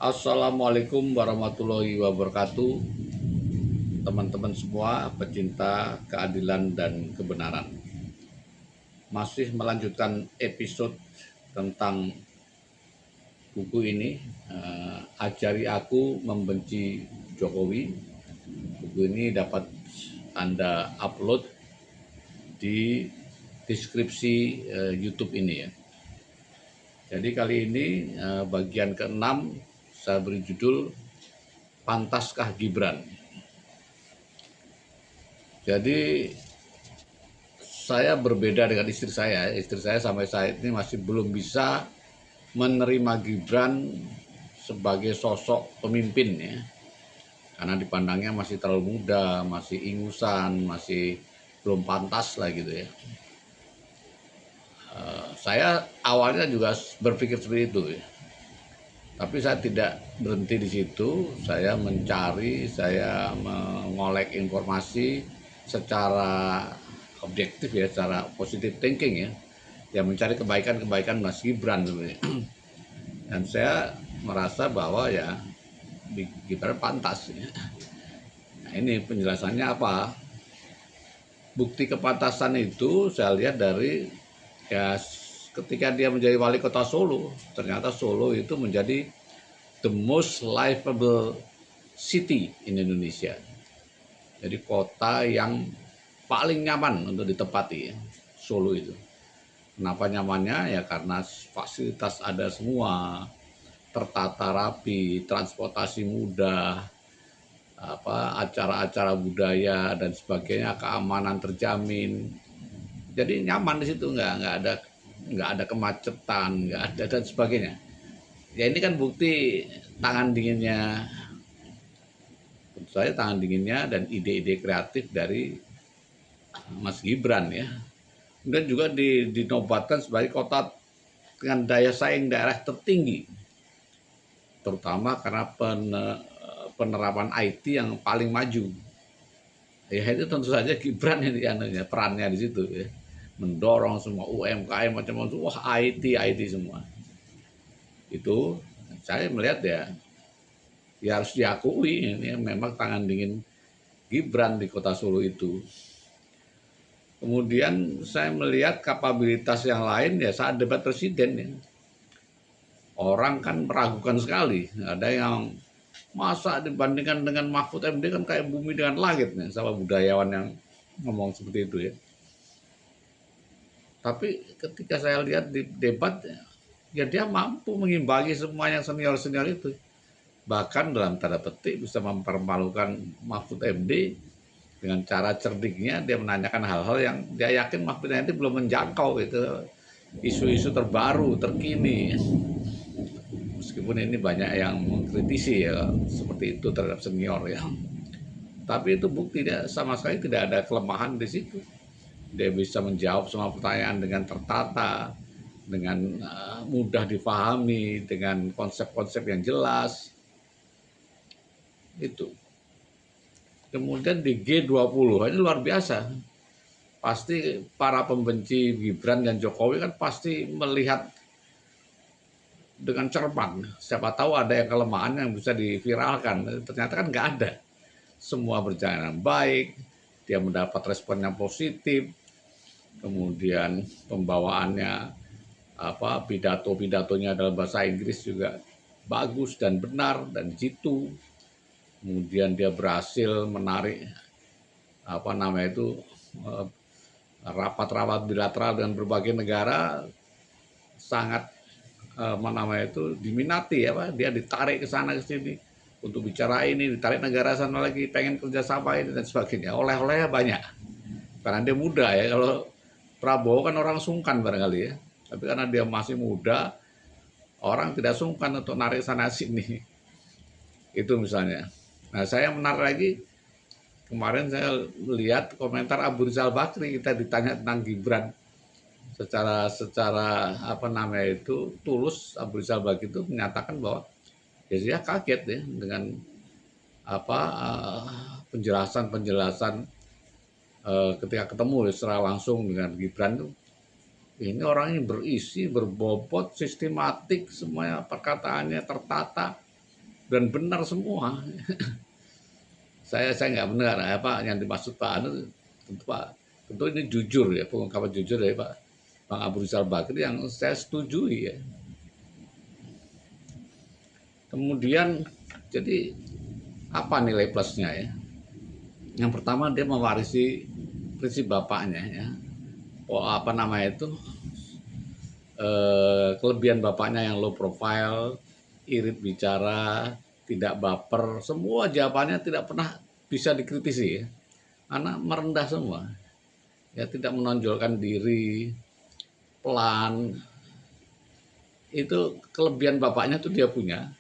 Assalamualaikum warahmatullahi wabarakatuh, teman-teman semua pecinta keadilan dan kebenaran. Masih melanjutkan episode tentang buku ini, Ajari Aku Membenci Jokowi. Buku ini dapat Anda upload di deskripsi YouTube ini ya. Jadi kali ini bagian ke-6 saya beri judul Pantaskah Gibran. Jadi saya berbeda dengan istri saya. Istri saya sampai saat ini masih belum bisa menerima Gibran sebagai sosok pemimpin ya. Karena dipandangnya masih terlalu muda, masih ingusan, masih belum pantas lah gitu ya. Saya awalnya juga berpikir seperti itu ya. Tapi saya tidak berhenti di situ, saya mencari, saya mengolek informasi secara objektif ya, secara positive thinking ya mencari kebaikan-kebaikan Mas Gibran sebenarnya. Dan saya merasa bahwa ya Gibran pantas ya. Nah, ini penjelasannya apa? Bukti kepantasan itu saya lihat dari ya ketika dia menjadi wali kota Solo, ternyata Solo itu menjadi the most livable city in Indonesia. Jadi kota yang paling nyaman untuk ditempati ya, Solo itu. Kenapa nyamannya? Ya karena fasilitas ada semua, tertata rapi, transportasi mudah, acara-acara budaya dan sebagainya, keamanan terjamin. Jadi nyaman di situ, nggak ada kemacetan, nggak ada dan sebagainya. Ya ini kan bukti tangan dinginnya, tentu saja tangan dinginnya dan ide-ide kreatif dari Mas Gibran ya. Kemudian juga dinobatkan sebagai kota dengan daya saing daerah tertinggi, terutama karena penerapan IT yang paling maju. Ya itu tentu saja Gibran yang perannya di situ ya, mendorong semua UMKM macam-macam, wah IT semua. Itu saya melihat ya harus diakui ini memang tangan dingin Gibran di kota Solo itu. Kemudian saya melihat kapabilitas yang lain ya saat debat presiden ya. Orang kan meragukan sekali, ada yang masa dibandingkan dengan Mahfud MD kan kayak bumi dengan langit nih, sama budayawan yang ngomong seperti itu ya. Tapi ketika saya lihat di debat ya dia mampu mengimbangi semua yang senior-senior itu. Bahkan dalam tanda petik bisa mempermalukan Mahfud MD dengan cara cerdiknya dia menanyakan hal-hal yang dia yakin Mahfud MD belum menjangkau gitu, isu-isu terbaru terkini. Meskipun ini banyak yang mengkritisi ya seperti itu terhadap senior ya, tapi itu bukti dia sama sekali tidak ada kelemahan di situ. Dia bisa menjawab semua pertanyaan dengan tertata, dengan mudah difahami, dengan konsep-konsep yang jelas. Itu. Kemudian di G20 ini luar biasa. Pasti para pembenci Gibran dan Jokowi kan pasti melihat dengan cermat. Siapa tahu ada yang kelemahan yang bisa diviralkan. Ternyata kan nggak ada. Semua berjalan baik, dia mendapat respon yang positif, kemudian pembawaannya pidato-pidatonya dalam bahasa Inggris juga bagus dan benar dan jitu. Kemudian dia berhasil menarik rapat-rapat bilateral dengan berbagai negara sangat diminati ya Pak. Dia ditarik ke sana ke sini untuk bicara ini, ditarik negara sana lagi pengen kerjasama ini dan sebagainya. Oleh-olehnya banyak karena dia muda ya. Kalau Prabowo kan orang sungkan barangkali ya, tapi karena dia masih muda orang tidak sungkan untuk narik sana sini. Itu misalnya. Nah saya menarik lagi, kemarin saya melihat komentar Abu Rizal Bakri, kita ditanya tentang Gibran secara tulus. Abu Rizal Bakri itu menyatakan bahwa ya dia kaget ya dengan penjelasan ketika ketemu secara langsung dengan Gibran itu. Ini orang yang berisi, berbobot, sistematik, semuanya perkataannya tertata. dan benar semua. Saya nggak benar apa yang dimaksud Pak Anu, tentu ini jujur ya, pengungkapan jujur dari Pak Bang Abu Rizal Bakri yang saya setujui ya. Kemudian jadi apa nilai plusnya ya? Yang pertama dia mewarisi prinsip bapaknya ya. Oh, apa namanya itu, kelebihan bapaknya yang low profile, irit bicara, tidak baper, semua jawabannya tidak pernah bisa dikritisi ya. Karena merendah semua. Ya tidak menonjolkan diri, pelan. Itu kelebihan bapaknya tuh dia punya.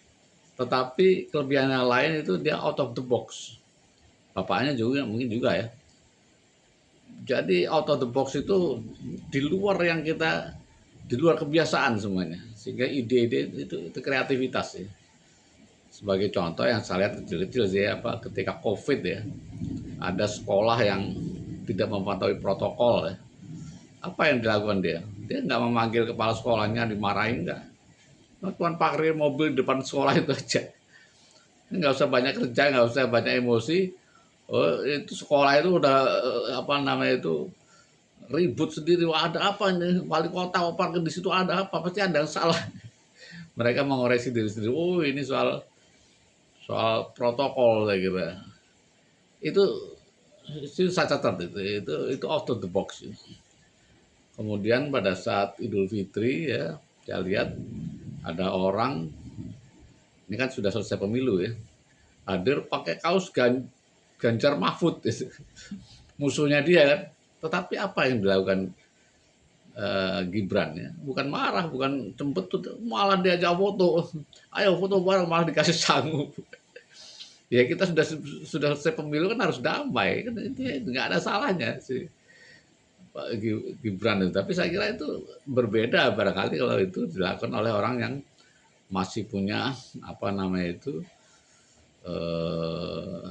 Tetapi kelebihan yang lain itu dia out of the box. Bapaknya juga mungkin juga ya. Jadi out of the box itu di luar yang kita, di luar kebiasaan semuanya. Sehingga ide-ide itu kreativitas ya. Sebagai contoh yang saya lihat kecil-kecil sih apa ketika COVID ya. Ada sekolah yang tidak mematuhi protokol ya. Apa yang dilakukan dia? Dia nggak memanggil kepala sekolahnya, dimarahin nggak. Tuan parkir mobil di depan sekolah itu aja. Nggak usah banyak kerja, nggak usah banyak emosi. Oh, itu sekolah itu udah apa namanya itu ribut sendiri. Wah, ada apa ini? Wali kota parkir di situ ada apa? Pasti ada yang salah. Mereka mengoreksi diri sendiri. Oh, ini soal soal protokol saya kira. Itu saya catat itu out of the box. Kemudian pada saat Idul Fitri ya, saya lihat ada orang, ini kan sudah selesai pemilu ya, hadir pakai kaos Ganjar Mahfud, musuhnya dia kan. Tetapi apa yang dilakukan Gibran ya? Bukan marah, bukan cempetut, malah diajak foto. Ayo foto bareng, malah dikasih sangu. Ya kita sudah selesai pemilu kan harus damai, kan itu nggak ada salahnya sih Pak Gibran itu. Tapi saya kira itu berbeda barangkali kalau itu dilakukan oleh orang yang masih punya apa namanya itu eh,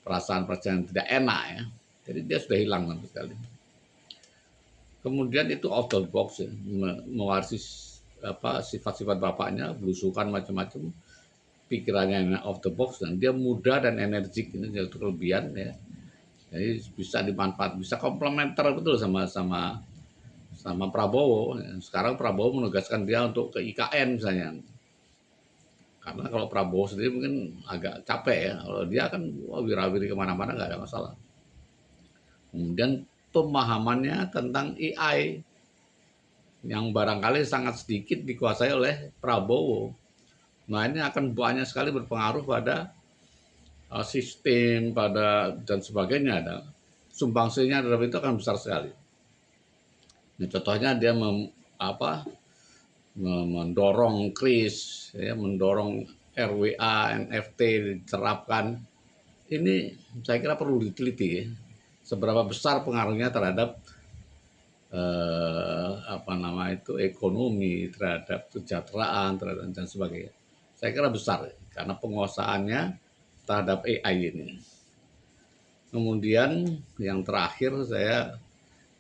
perasaan-perasaan yang tidak enak ya. Jadi dia sudah hilang sama sekali. Kemudian itu out of the box ya, mewarisi apa sifat-sifat bapaknya, belusukan macam-macam, pikirannya yang out the box dan dia muda dan energik, ini jadi kelebihan ya. Jadi bisa dimanfaat, bisa komplementer betul sama sama sama Prabowo. Sekarang Prabowo menugaskan dia untuk ke IKN misalnya. Karena kalau Prabowo sendiri mungkin agak capek ya. Kalau dia kan wah, wirawiri kemana-mana nggak ada masalah. Kemudian pemahamannya tentang AI yang barangkali sangat sedikit dikuasai oleh Prabowo. Nah ini akan banyak sekali berpengaruh pada sistem, pada dan sebagainya. Ada sumbangsinya dalam itu akan besar sekali. Nah, contohnya dia mendorong kris, ya, mendorong RWA, NFT diterapkan. Ini saya kira perlu diteliti ya. Seberapa besar pengaruhnya terhadap apa nama itu ekonomi, terhadap kesejahteraan, terhadap dan sebagainya. Saya kira besar ya, karena penguasaannya terhadap AI ini. Kemudian yang terakhir saya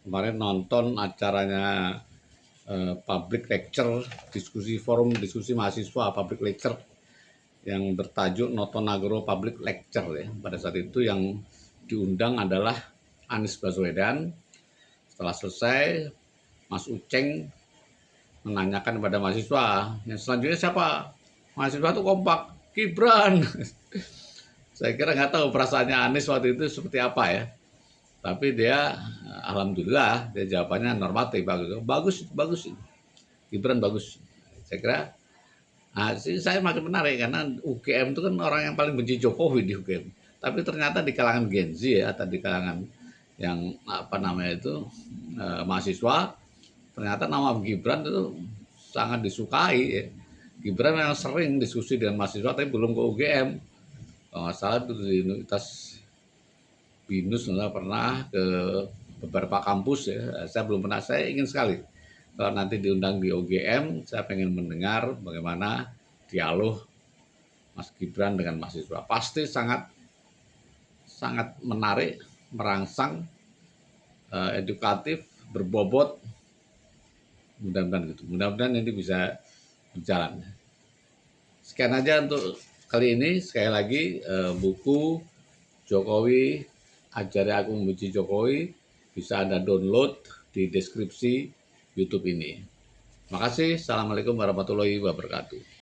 kemarin nonton acaranya public lecture, diskusi forum diskusi mahasiswa public lecture yang bertajuk Notonagoro Public Lecture ya. Pada saat itu yang diundang adalah Anies Baswedan. Setelah selesai, Mas Uceng menanyakan kepada mahasiswa, yang selanjutnya siapa? Mahasiswa itu kompak, Gibran. Saya kira nggak tahu perasaannya Anies waktu itu seperti apa ya. Tapi dia, alhamdulillah, dia jawabannya normatif, bagus, bagus, bagus. Gibran bagus. Saya kira, nah, saya makin menarik karena UGM itu kan orang yang paling benci Jokowi di UGM. Tapi ternyata di kalangan Gen Z ya, atau di kalangan yang apa namanya itu mahasiswa, ternyata nama Gibran itu sangat disukai ya. Gibran memang sering diskusi dengan mahasiswa tapi belum ke UGM. Kalau nggak salah itu di Universitas BINUS pernah ke beberapa kampus ya. Saya belum pernah, saya ingin sekali kalau nanti diundang di UGM, saya pengen mendengar bagaimana dialog Mas Gibran dengan mahasiswa. Pasti sangat sangat menarik, merangsang, edukatif, berbobot. Mudah-mudahan gitu. Mudah-mudahan ini bisa berjalan. Sekian aja untuk kali ini. Sekali lagi, buku Jokowi, Ajari Aku Membenci Jokowi, bisa Anda download di deskripsi YouTube ini. Makasih. Assalamualaikum warahmatullahi wabarakatuh.